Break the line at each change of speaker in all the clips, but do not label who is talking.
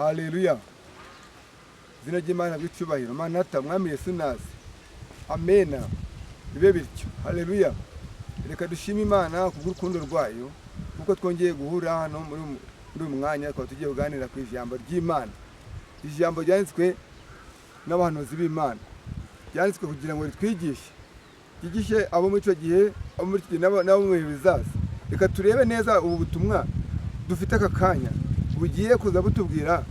Haleluya. Izina ry'Imana bw'icyubahiro. Manata mwami Yesu naze. Amena. Bibe bityo. Haleluya. Reka dushime Imana kubw'urukundo rwayo kuko twongeye guhura hano muri uyu mwanya twaba tugiye kuganira ku ijambo ry'Imana. Ijambo ryanditswe n'abahanuzi b'Imana. Ryanditswe kugira ngo ritwigishe. Ryigishe abo muri icyo gihe, abo muri iki gihe n'abo mu bihe bizaza. Reka turebe neza ubu butumwa dufite aka kanya bugiye kuza butubwira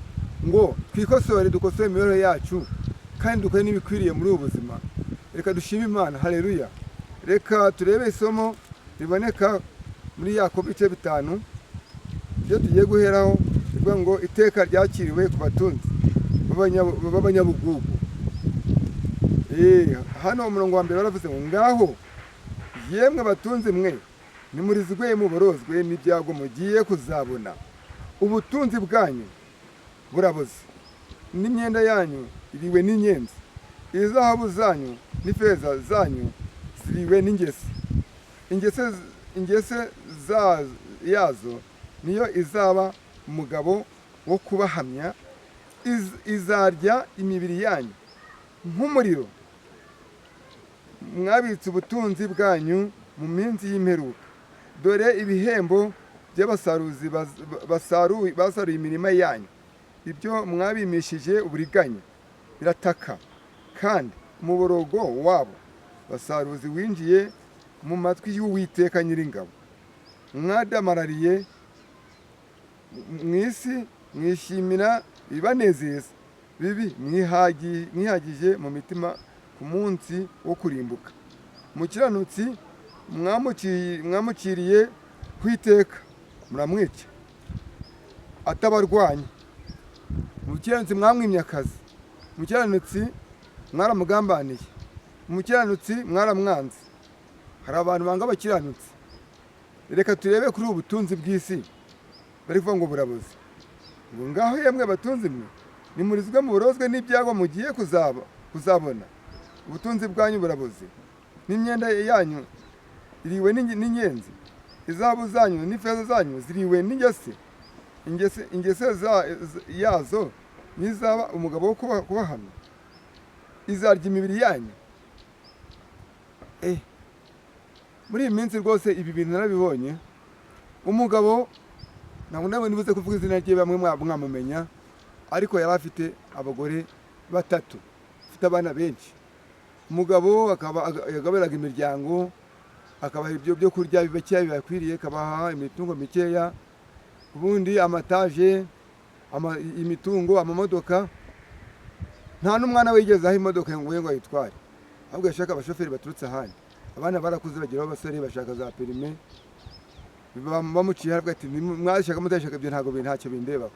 ngo twikosore dukosore imibereho yacu kandi dukore n'ibikwiriye muri ubu buzima. Reka dushime Imana. Haleluya. Reka turebe isomo riboneka muri Yakobo ibice 5 ibyo tugiye guheraho rivuga ngo iteka ryakiriwe ku batunzi b'abanyabugugu. Hano umurongo wa mbere baravuze ngo ngaho yemwe batunzi mwe nimurizwe muborozwe n'ibyago mugiye kuzabona. Ubutunzi bwanyu buraboze n'imyenda yanyu iriwe n'inyenzi, izahabu zanyu n'ifeza zanyu ziriwe n'ingese. Ingese yazo niyo izaba umugabo wo kubahamya, izarya imibiri yanyu nk'umuriro. Mwabitse ubutunzi bwanyu mu minsi y'imperuka. Dore ibihembo by'abasaruzi basaruye imirima yanyu. Ibyo mwabimishije uburiganya birataka, kandi umuborogo wabo basaruzi winjiye mu matwi y'Uwiteka Nyiringabo. Mwadamarariye mu isi mwishimira ibibanezeza, bibi mwihagije mu mitima ku munsi wo kurimbuka. Umukiranutsi mwamuciriye kwiteka muramwica atabarwanya. Umukiranutsi mwamwimye akazi, umukiranutsi mwaramugambaniye, umukiranutsi mwaramwanze. Hari abantu banga abakiranutsi. Reka turebe kuri ubu butunzi bw'isi bari kuvuga ngo buraboze. Ngo ngaho yemwe batunzi mwe nimurizwe muborozwe n'ibyago mugiye kuzabona. Ubutunzi bwanyu buraboze n'imyenda yanyu iriwe n'inyenzi, izahabu zanyu n'ifeza zanyu ziriwe n'ingese. Ingese yazo nizaba umugabo wo kubahamya, izarya imibiri yanyu. Muri iyi minsi rwose ibi bintu narabibonye. Umugabo ntabwo nibuze kuvuga izina rye, bamwe mwamumenya, ariko yari afite abagore 3, afite abana benshi. Umugabo yagabiraga imiryango, akabaha ibyo byo kurya bibakeya bibakwiriye, akabaha imitungo mikeya, ubundi amataje, imitungo, amamodoka. Nta n'umwana we yigeze aho imodoka ngo ayitware, ahubwo yashaka abashoferi baturutse ahandi. Abana barakuze bageraho abasore bashaka za perime, bamuciye haravuga ati mwashaka mutashaka ibyo ntabwo ntacyo bindebaho.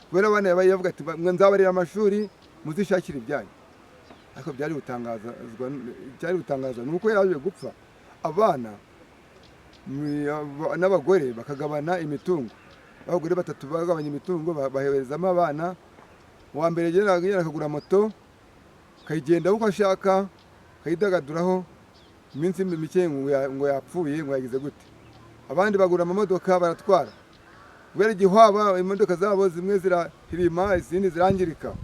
Kubera abana yabaye yavuga ati nzabarira amashuri muzishakira ibyanyu. Ariko byari gutangaza nuko yaje gupfa abana n'abagore bakagabana imitungo. Abagore 3 bagabanya imitungo baherezamo abana. Uwa mbere yagera akagura moto kayigenda uko ashaka, kayidagaduraho iminsi mike ngo yapfuye ngo yagize gute. Abandi bagura amamodoka baratwara. Kubera igihwaba imodoka zabo zimwe zirahirima izindi zirangirika.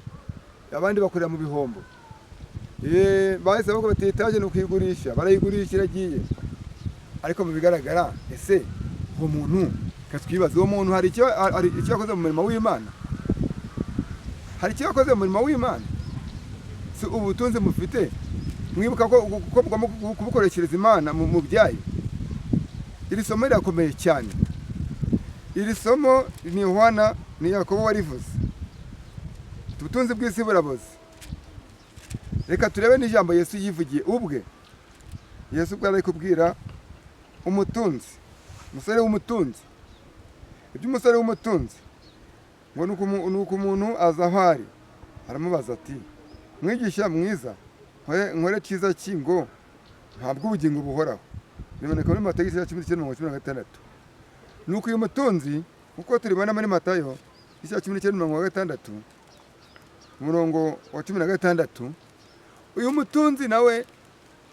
Abandi bakorera mu bihombo. Bahise bavuga bati etaje no kuyigurisha, barayigurisha iragiye. Ariko mu bigaragara ese uwo muntu katwibaza, uwo muntu hari icyo yakoze mu murimo w'Imana? Hari icyo yakoze mu murimo w'Imana? Si ubutunzi mufite mwibuka ko mugomba kubukoreshereza Imana mu byayo. Iri somo rirakomeye cyane. Iri somo ni Yohana ni Yakobo warivuze. Ubutunzi bw'isi buraboze. Reka turebe n'ijambo Yesu yivugiye ubwe. Yesu ubwo ari kubwira umutunzi, umusore w'umutunzi. Iby'umusore w'umutunzi ngo nuko umuntu aza ahari aramubaza ati, mwigisha mwiza, nkore cyiza kingo ntabwo ubugingo buhoraho. Biboneka muri Matayo 19:16. Nuko uyu mutunzi uko turibona muri Matayo 19:16 umurongo wa 16, uyu mutunzi nawe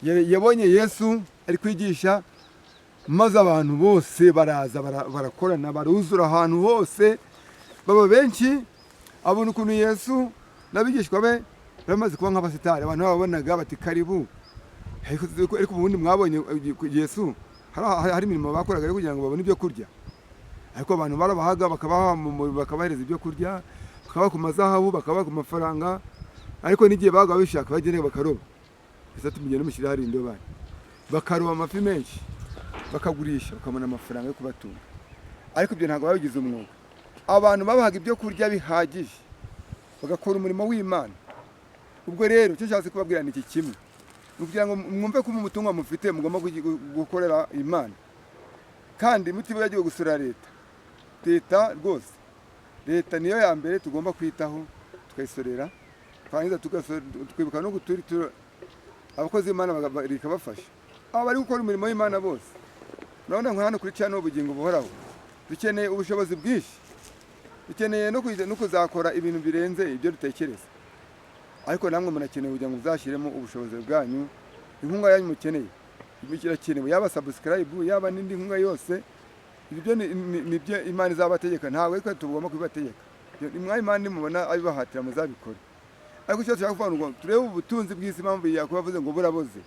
yabonye Yesu ari kwigisha, maze abantu bose baraza barakorana baruzura ahantu hose baba benshi. abona ukuntu Yesu n'abigishwa be bamaze kuba nk'abasitari, abantu babonaga bati karibu. Ariko ubundi mwabonye Yesu hari imirimo bakoraga kugira ngo babone ibyo kurya, ariko abantu barabahaga bakabahereza ibyo kurya, bakabaha ku mazahabu, bakabaha ku mafaranga, ariko n'igihe babaga bishaka bagenda bakaroba. Ese tumugende mushyira hari indobani, bakaroba amafi menshi bakagurisha bakabona amafaranga yo kubatunga, ariko ibyo ntabwo babigize umwuga. Abantu babahaga ibyo kurya bihagije bagakora umurimo w'Imana. Ubwo rero icyo nshatse kubabwira ni iki kimwe, kugira ngo mwumve ko umutungo mufite mugomba gukorera Imana, kandi mutibagiwe gusura leta rwose. Leta niyo ya mbere tugomba kwitaho tukayisorera, twarangiza twibuka no gutura abakozi b'Imana bikabafasha. Aba bari gukora umurimo w'Imana bose, urabona nko hano kuri Channel Ubugingo Buhoraho dukeneye ubushobozi bwinshi, dukeneye no kuzakora ibintu birenze ibyo dutekereza, ariko namwe munakeneye kugira ngo muzashyiremo ubushobozi bwanyu. Inkunga yanyu mukeneye kirakenewe, yaba subscribe, yaba n'indi nkunga yose. Ibyo nibyo Imana izabategeka, ntabwo ariko tugomba kubibategeka. Imwe Imana nimubona abibahatira muzabikora, ariko icyo dushaka kuvuga ngo turebe ubutunzi bw'isi, impamvu yakubavuze ngo buraboze.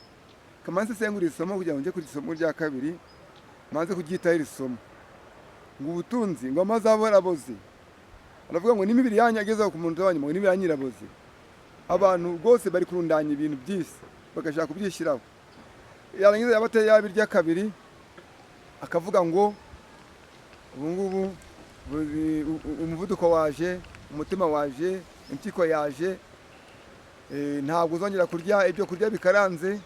Kamanze sengura isomo kugira ngo nje ku isomo rya kabiri, manze kuryitaho iri somo ngo ubutunzi ngo amazabo araboze. Aravuga ngo n'imibiri yanyu ageze ku muntu wanyu ngo n'imibiri yanyu iraboze. Abantu rwose bari kurundanya ibintu by'isi bagashaka kubyishyiraho. Yarangiza yabateye yabirya kabiri akavuga ngo ubu ngubu umuvuduko waje, umutima waje, impyiko yaje, ntabwo uzongera kurya ibyo kurya bikaranze,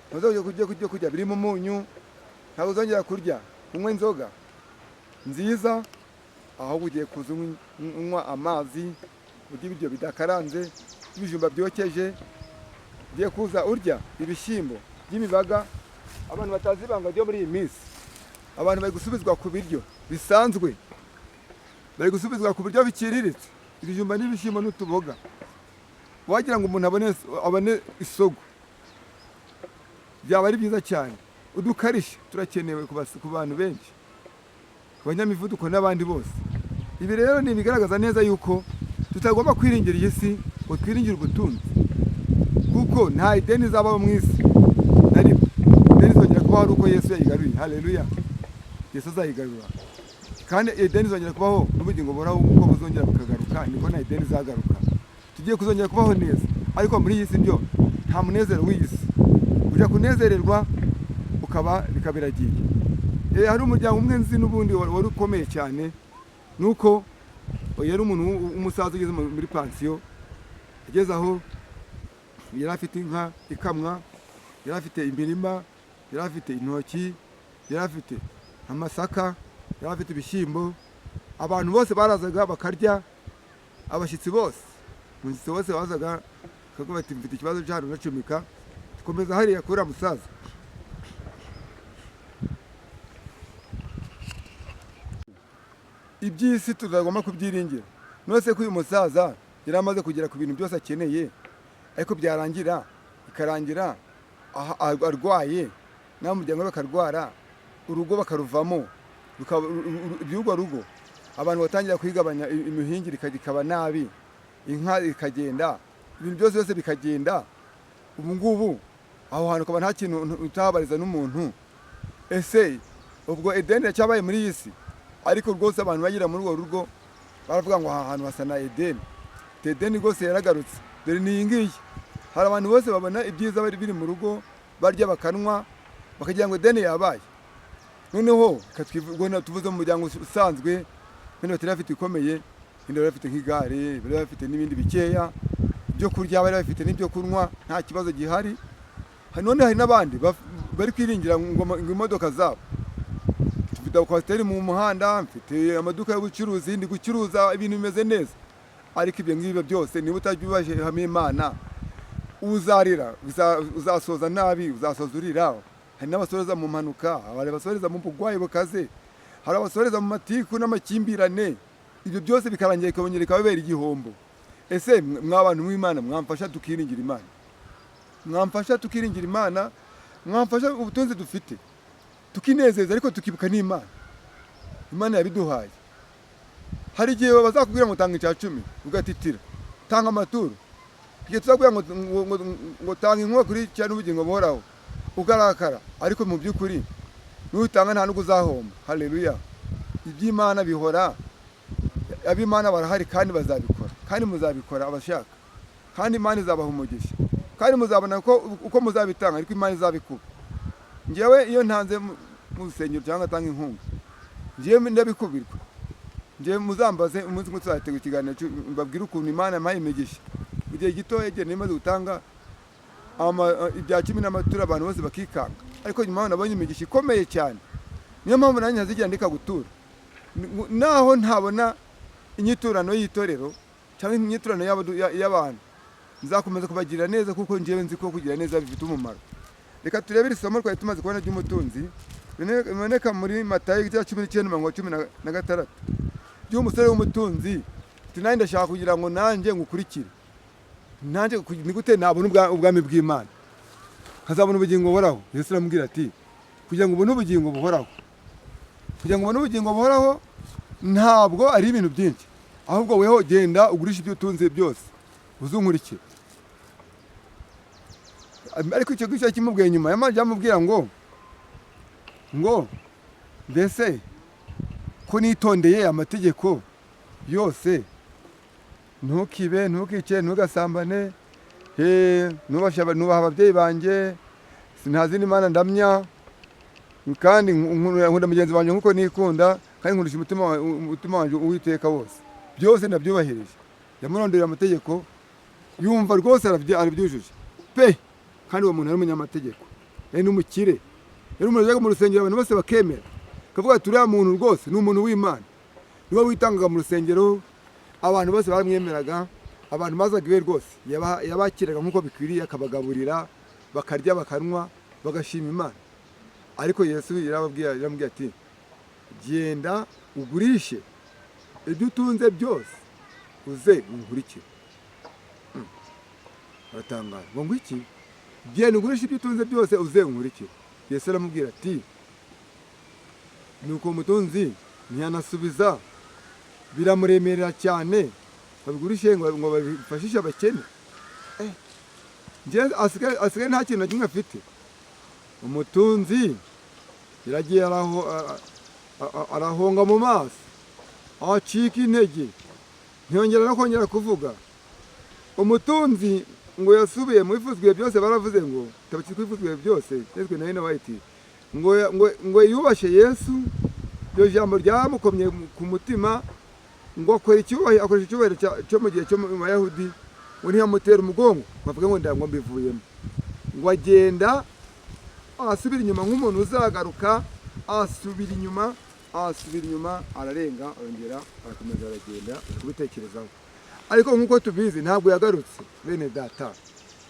ntuzongera kurya birimo umunyu, ntabwo uzongera kurya kunywa inzoga nziza, ahubwo ugiye kuza unywa amazi, urya ibiryo bidakaranze, ibijumba byokeje, ugiye kuza urya ibishyimbo by'imibaga. Abantu batazi ibanga ryo muri iyi minsi, abantu bari gusubizwa ku biryo bisanzwe, bari gusubizwa ku biryo biciriritse, ibijumba n'ibishyimbo n'utuboga, wagira ngo umuntu abone isogo. Byaba ari byiza cyane. Udukarishye turakenewe ku bantu benshi, ku banyamivuduko n'abandi bose. Ibi rero ni ibigaragaza neza yuko tutagomba kwiringira iyi si ngo twiringire ubutunzi, kuko nta ideni zabaho mu isi na rimwe. Ideni zongera kubaho ari uko Yesu yayigaruye. Haleluya! Yesu azayigarura, kandi ideni zongera kubaho n'ubugingo buhoraho uko buzongera bukagaruka, niko na ideni zagaruka. Tugiye kuzongera kubaho neza, ariko muri iyi si byo nta munezero w'isi. Ujya kunezererwa bikabiragiye. Hari umuryango umwe nzi n'ubundi wari ukomeye cyane, nuko yari umuntu w'umusaza ugeze muri pansiyo, ageze aho yari afite inka ikamwa, yari afite imirima, yari afite intoki, yari afite amasaka, yari afite ibishyimbo. Abantu bose barazaga bakarya, abashyitsi bose bazaga bakavuga bati mfite ikibazo cy'ahantu nacumika, tukomeza hariya kuri musaza. Iby'isi tutagomba kubyiringira. Nose ko uyu musaza yari amaze kugera ku bintu byose akeneye, ariko bikarangira arwaye, n'umuryango we bakarwara, urugo bakaruvamo, iby'urwo rugo abantu batangira kwigabanya imihingire ikaba nabi, inka ikagenda, ibintu byose bikagenda. Ubu ngubu aho hantu ukaba nta kintu utahabariza n'umuntu. Ese ubwo Edeni cyabaye muri iyi si? Ariko rwose abantu bagira muri urwo rugo baravuga ngo aha hantu hasa na Edeni. Edeni rwose yaragarutse, dore ni iyi ngiyi. Hari abantu bose babona ibyiza biri mu rugo, barya bakanwa, bakagira ngo Edeni yabaye. Noneho tuvuze mu muryango usanzwe, bene batari bafite ikomeye, bari bafite nk'igare, bari bafite n'ibindi bikeya byo kurya, bari bafite n'ibyo kunywa, nta kibazo gihari. None hari n'abandi bari kwiringira ngo imodoka zabo. Mfite kwasiteri mu muhanda, mfite amaduka y'ubucuruzi, ndi gucuruza ibintu bimeze neza. Ariko ibyo ngibyo byose niba utabyubashye hamwe Imana, uzarira, uzasoza nabi, uzasoza urira. Hari n'abasoreza mu mpanuka, hari abasoreza mu bugwayi bukaze, hari abasoreza mu matiku n'amakimbirane. Ibyo byose bikarangira ikabonera ikababera igihombo. Ese mwabantu mw'Imana mwamfasha tukiringira Imana, mwamfasha tukiringira Imana, mwamfasha ubutunzi dufite tukinezeza, ariko tukibuka n'Imana. Imana yabiduhaye. hari igihe bazakubwira ngo tanga icya 10 ugatitira, tanga amaturo, igihe tuzakubwira ngo tanga inkuba kuri cya n'ubugingo buhoraho ugarakara, ariko mu by'ukuri n'utanga nta n'ubwo uzahomba. Haleluya. Iby'Imana bihora, ab'Imana barahari kandi bazabikora, kandi muzabikora abashaka, kandi Imana izabaha umugisha, kandi muzabona ko uko muzabitanga ariko Imana izabikuba. Njyewe iyo ntanze mu rusengero cyangwa tanga inkunga, njyewe ndabikubirwa. Njyewe muzambaze umunsi umwe tuzatega ikiganiro mbabwira ukuntu Imana yampaye imigisha mu gihe gito yegene imaze gutanga ibya 10 n'amatura abantu bose bakikanga, ariko nyuma nabonye imigisha ikomeye cyane. Niyo mpamvu nanjye ntazigira ndika gutura, naho ntabona inyiturano y'itorero cyangwa inyiturano y'abantu, nzakomeza kubagirira neza kuko njyewe nzi ko kugira neza bifite umumaro. Reka turebere isomo twari tumaze kubona ry'umutunzi biboneka muri Matayo 19:16 ry'umusore w'umutunzi. Nanjye ndashaka kugira ngo nanjye ngukurikire, nanjye ni gute nabona ubwami bw'Imana, nkazabona ubugingo buhoraho. Yesu aramubwira ati kugira ngo ubone ubugingo buhoraho, kugira ngo ubone ubugingo buhoraho ntabwo ari ibintu byinshi, ahubwo weho genda ugurisha ibyo utunze byose uzunkurikira. Ariko icyo gice kimubwiye nyuma yamaje amubwira ngo mbese ko nitondeye amategeko yose, ntukibe, ntukice, ntugasambane, nubaha ababyeyi banjye, nta zindi mana ndamya, kandi nkunda mugenzi wanjye nkuko nikunda, kandi nkundisha umutima wanjye Uwiteka wose, byose ndabyubahirije. Yamurondorera amategeko yumva rwose arabyujuje pe, kandi uwo muntu ari umunyamategeko, yari n'umukire, yari umuntu ujyaga mu rusengero abantu bose bakemera, kavuga ati uriya muntu rwose ni umuntu w'Imana, niwe witangaga mu rusengero, abantu bose baramwemeraga, abantu mazaga iwe rwose yabakiraga nk'uko bikwiriye, akabagaburira bakarya bakanywa bagashima Imana. Ariko Yesu yaramubwiye ati genda ugurishe ibyo utunze byose uze unkurikire. Baratangara ngo iki? Genda ugurishe ibyo utunze byose uze unkurikire. Yesu aramubwira ati nuko umutunzi ntiyanasubiza, biramuremerera cyane, babigurishe ngo babifashishe abakene. Asigaye nta kintu na kimwe afite. Umutunzi yaragiye arahonga mu maso, acika intege, ntiyongera no kongera kuvuga. Umutunzi ngo yasubiye mu bifuzwe byose, baravuze ngo tabiki kwifuzwe byose tezwe na hino bayiti ngo yubashe Yesu, iryo jambo ryamukomye ku mutima, ngo akoresha icyubahiro cyo mu gihe cyo mu Bayahudi, ngo ntiyamutera umugongo bavuga ngo ndango mbivuyemo, ngo agenda asubira inyuma nk'umuntu uzagaruka, asubira inyuma ararenga, arongera arakomeza aragenda kubitekerezaho. Ariko nk'uko tubizi ntabwo yagarutse. Bene data,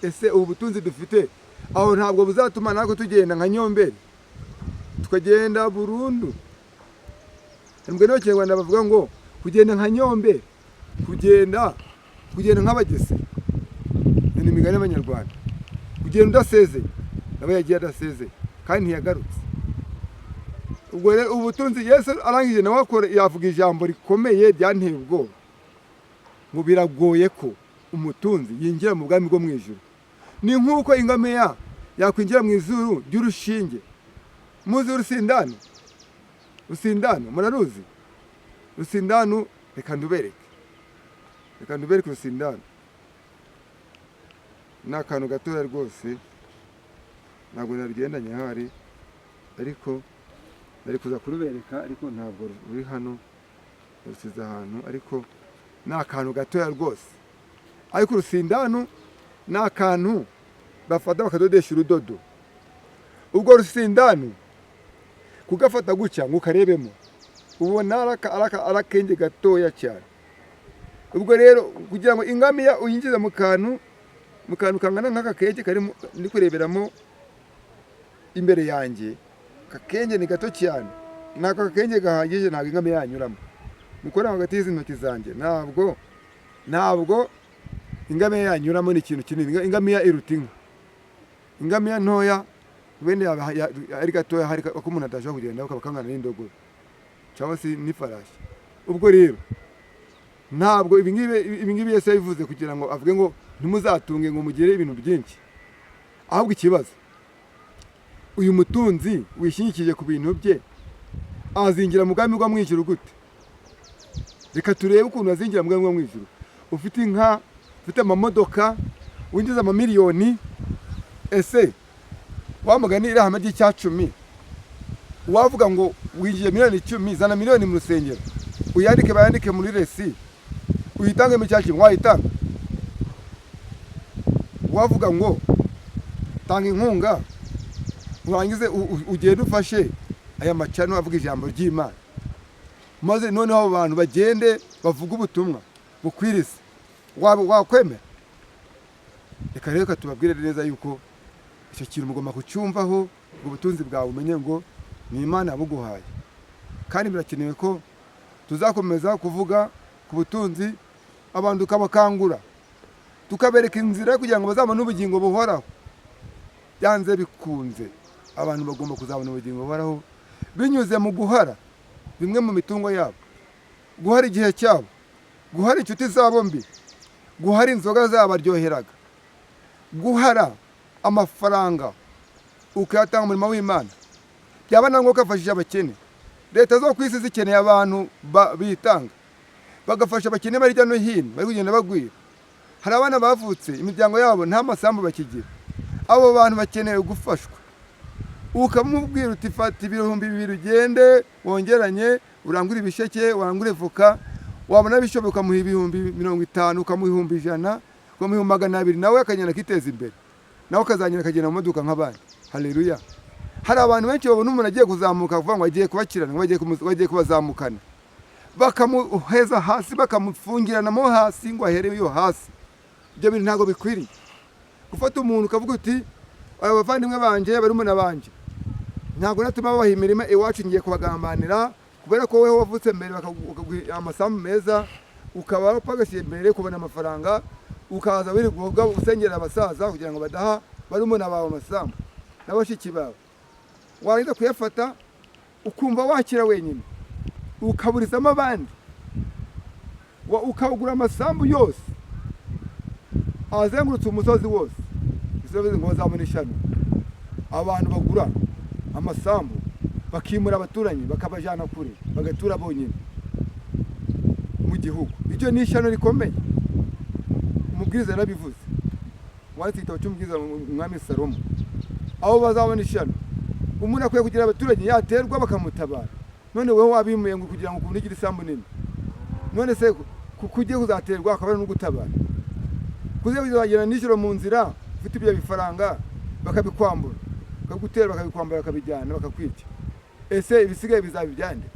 ese ubu butunzi dufite aho ntabwo buzatuma nako tugenda nka Nyomberi, tukagenda burundu? Mbwe no Kinyarwanda bavuga ngo kugenda nka Nyomberi, kugenda nk'Abagese, ni imigani y'Abanyarwanda. Kugenda udasezeye, nawe yagiye adasezeye kandi ntiyagarutse. Ubwo rero ubutunzi Yesu arangije nawe yavuga ijambo rikomeye ryanteye ubwoba, ngo biragoye ko umutunzi yinjira mu bwami bwo mu ijuru. Ni nk'uko ingamiya yakwinjira mu izuru ry'urushinge. Muzi urusindano? Rusindano muraruzi? Rusindano reka ndubereke urusindano. Ni akantu gatoya rwose, ntabwo narugendanye hari, ariko nari kuza kurubereka, ariko ntabwo ruri hano, rusize ahantu, ariko ni akantu gatoya rwose. Ariko urusindano ni akantu bafata bakadodesha urudodo. Ubwo rusindano kugafata gutya ngo ukarebemo, ubona arakenge gatoya cyane. Ubwo rero kugira ngo ingamiya uyinjize mu kantu kangana nk'aka kenge karimo ndi kureberamo imbere yanjye, kakenge ni gato cyane, nako kakenge gahagije ntabwo ingamiya yanyuramo. Mukora hagati y'izi ntoki zanjye, ntabwo ingamiya yanyuramo, ni ikintu kinini. Ingamiya iruta inka. Ingamiya ntoya wende ari gatoya, hari ko umuntu adashobora kugenda ukaba kangana n'indogobe cyangwa se n'ifarashi. Ubwo rero ntabwo ibi ngibi Yesu yabivuze kugira ngo avuge ngo ntimuzatunge ngo mugire ibintu byinshi, ahubwo ikibazo uyu mutunzi wishingikije ku bintu bye azinjira mu bwami bwo mu ijuru gute? Reka turebe ukuntu azinjira mu bwami bwo mu ijuru. Ufite inka, ufite amamodoka, winjiza amamiliyoni, ese wamugani irahame ry'icyacumi wavuga ngo winjiye miliyoni 10, zana miliyoni mu rusengero uyandike bayandike muri resi uyitange mu cyacumi, wayitanga? Wavuga ngo tanga inkunga urangize ugende ufashe aya macano avuga ijambo ry'Imana, maze noneho abo bantu bagende bavuga ubutumwa bukwiriza, wakwemera? Reka rero tubabwire neza yuko icyo kintu mugomba kucyumvaho, ubwo butunzi bwawe umenye ngo ni Imana yabuguhaye, kandi birakenewe ko tuzakomeza kuvuga ku butunzi, abantu tukabakangura tukabereka inzira kugira ngo bazabone ubugingo buhoraho. Byanze bikunze abantu bagomba kuzabona ubugingo buhoraho binyuze mu guhara bimwe mu mitungo yabo, guhara igihe cyabo, guhara inshuti zabo mbi, guhara inzoga zabaryoheraga, guhara amafaranga ukayatanga mu murimo w'Imana. Byaba na ngombwa ukafashisha abakene. Leta zo ku isi zikeneye abantu bitanga bagafasha abakene bari hirya no hino bari kugenda bagwira. Hari abana bavutse imiryango yabo nta masambu bakigira, abo bantu bakeneye gufashwa. Ukamubwira uti fata 2,000 ugende wongeranye urangure ibisheke, urangure voka, wabona bishoboka mu 50,000 ukamuha 100, ukamuha 200, nawe akanyana kiteza imbere, nawe akazanyana akagenda mu modoka nk'abandi. Haleluya! Hari abantu benshi babona umuntu agiye kuzamuka kuvuga ngo agiye kubakirana, bagiye kubazamukana, bakamuheza hasi, bakamufungirana mo hasi ngo ahere yo hasi. Ibyo bintu ntago bikwiriye. Gufata umuntu ukavuga uti aba bavandimwe banje barumuna banje ntago natuma babaha imirima iwacu ngiye kubagambanira, kubera ko wewe wavutse mbere bakaguha amasambu meza, ukaba upagasiye mbere kubona amafaranga, ukaza wiri guhoga usengera abasaza kugira ngo badaha barumuna bawe amasambu n'abashiki bawe. Warinda kuyafata ukumva wakira wenyine, ukaburizamo abandi, ukagura amasambu yose azengurutse umusozi wose. Izo ngo bazabona ishano. Abantu bagura amasambu bakimura abaturanyi bakabajana kure bagatura bonyine mu gihugu. Icyo ni ishano rikomeye. Umubwiriza yarabivuze, wanditse igitabo cy'umubwiriza umwami Salomo. Aho bazabona ishano, umuntu akwiye kugira abaturanyi yaterwa bakamutabara. None wewe wabimuye ngo kugira ngo ukundigire isambu nini? None se kugiye kuzaterwa akabara no gutabara? Kuze bizagera nijoro mu nzira ufite ibyo bifaranga bakabikwambura, bakagutera bakabikwambura bakabijyana bakakwica. Ese ibisigaye bizabibyande?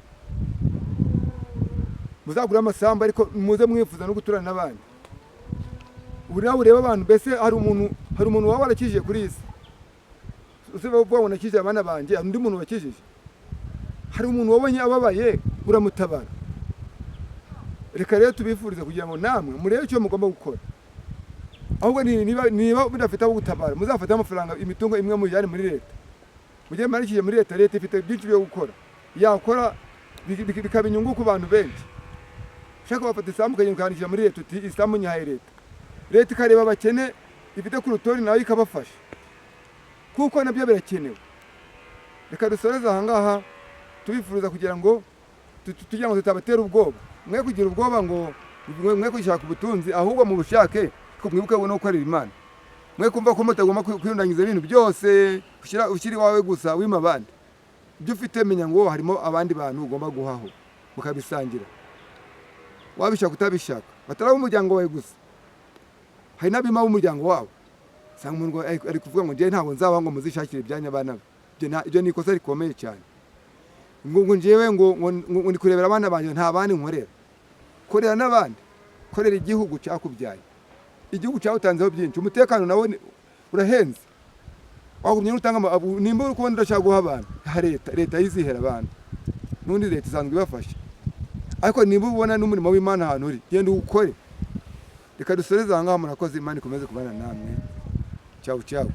Muzagura amasambu ariko muze mwifuza no guturana n'abandi. Uri nawe ureba abantu, bese hari umuntu waba warakijije kuri isi. Usiba ubwo nakije abana banje, undi muntu wakijije. Hari umuntu wabonye ababaye uramutabara. Reka rero tubifurize kugira ngo namwe murebe icyo mugomba gukora. Ahubwo niba mudafite abo gutabara, muzafata amafaranga imitungo imwe mujyane muri leta. Mujye marikije muri leta, leta ifite byinshi byo gukora. Yakora bikaba inyungu ku bantu benshi. Shaka bafata isambu kanyukandikira muri leta uti isambu nyahaye leta. Leta ikareba abakene ifite ku rutori nawe ikabafasha, kuko nabyo birakenewe. Reka dusoreze aha ngaha tubifuriza kugira ngo tutabatera ubwoba. Mwe kugira ubwoba ngo mwe kwishaka ubutunzi, ahubwo mu bushake ko mwibuka no gukorera Imana. Mwe kumva ko mutagomba kwiyundangiza ibintu byose ushyira wawe gusa wima abandi. Ibyo ufite menya ngo harimo abandi bantu ugomba guhaho mukabisangira. Wabishaka utabishaka, bataraho umuryango wawe gusa, hari n'abima b'umuryango wabo. Sanga umuntu ari kuvuga ngo ngiye ntabwo nzaba ngo muzishakire ibyanya abana. Ibyo ni ikosa rikomeye cyane. Ngo njewe ngo ndi kurebera abana banje nta bandi nkorera. Korera n'abandi, korera igihugu cyakubyaye. Igihugu cyawutanzeho byinshi, umutekano nawe urahenze. Wagumye n'utanga nimba uri kubona ndashaka guha abantu, leta yizihera abantu. Nundi leta isanzwe ibafasha. Ariko nimba ubona n'umurimo w'Imana ahantu uri, genda ukore. Reka dusoreze aha ngaha, murakoze. Imana ikomeze kubana namwe. Ciao ciao.